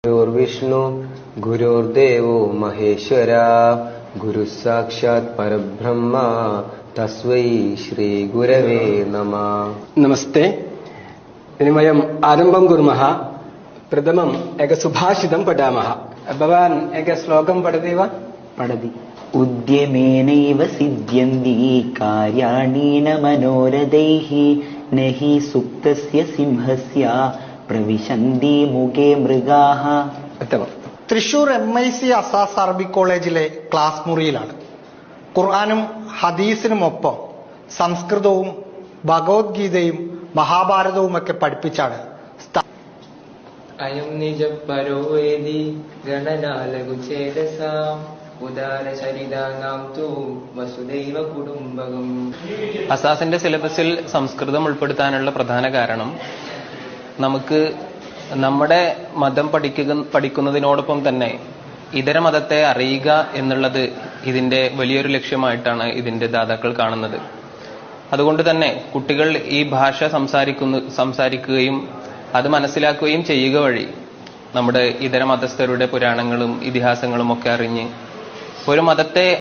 ഗുരുർവിഷ്ണു ഗുരുർദേവോ മഹേശ്വര ഗുരു സാക്ഷാത് പരബ്രഹ്മ തസ്മൈ ശ്രീ ഗുരവേ നമഃ. നമസ്തേ. ഇനി വയം ആരംഭം കുർമഃ. പ്രഥമം ഏക സുഭാഷിതം പഠാമः. ഭവാൻ ഏക ശ്ലോകം പഠതി वा? പഠതി. ഉദ്യമേനൈവ സിദ്ധ്യന്തി കാര്യാണി ന മനോരഥൈഃ നഹി സുപ്തസ്യ സിംഹസ്യ പ്രവിശന്തി മുഖേ മൃഗാഃ. ഉത്തമം. തൃശൂർ MIC അസാസ് അറബിക് കോളേജിലെ ക്ലാസ് മുറിയിലാണ്. ഖുർആനും ഹദീസിനുമൊപ്പം സംസ്കൃതവും ഭഗവത്ഗീതയും മഹാഭാരതവുമൊക്കെ പഠിപ്പിച്ചാണ് അയം നിജപരോ വേദി ഗണനാലകുചേതസാം ഉദാരചരിതാനാം തു വസുദൈവ കുടുംബകം. അസാസിന്റെ സിലബസിൽ സംസ്കൃതം ഉൾപ്പെടുത്താനുള്ള പ്രധാന കാരണം നമുക്ക് നമ്മുടെ മതം പഠിക്കുന്നതിനോടൊപ്പം തന്നെ ഇതര മതത്തെ അറിയുക എന്നുള്ളത് ഇതിന്റെ വലിയൊരു ലക്ഷ്യമായിട്ടാണ് ഇതിന്റെ ദാതാക്കൾ കാണുന്നത്. അതുകൊണ്ട് തന്നെ കുട്ടികൾ ഈ ഭാഷ സംസാരിക്കുകയും അത് മനസ്സിലാക്കുകയും ചെയ്യുക വഴി നമ്മുടെ ഇതര മതസ്ഥരുടെ പുരാണങ്ങളും ഇതിഹാസങ്ങളും ഒക്കെ അറിഞ്ഞ് ഒരു മതത്തെ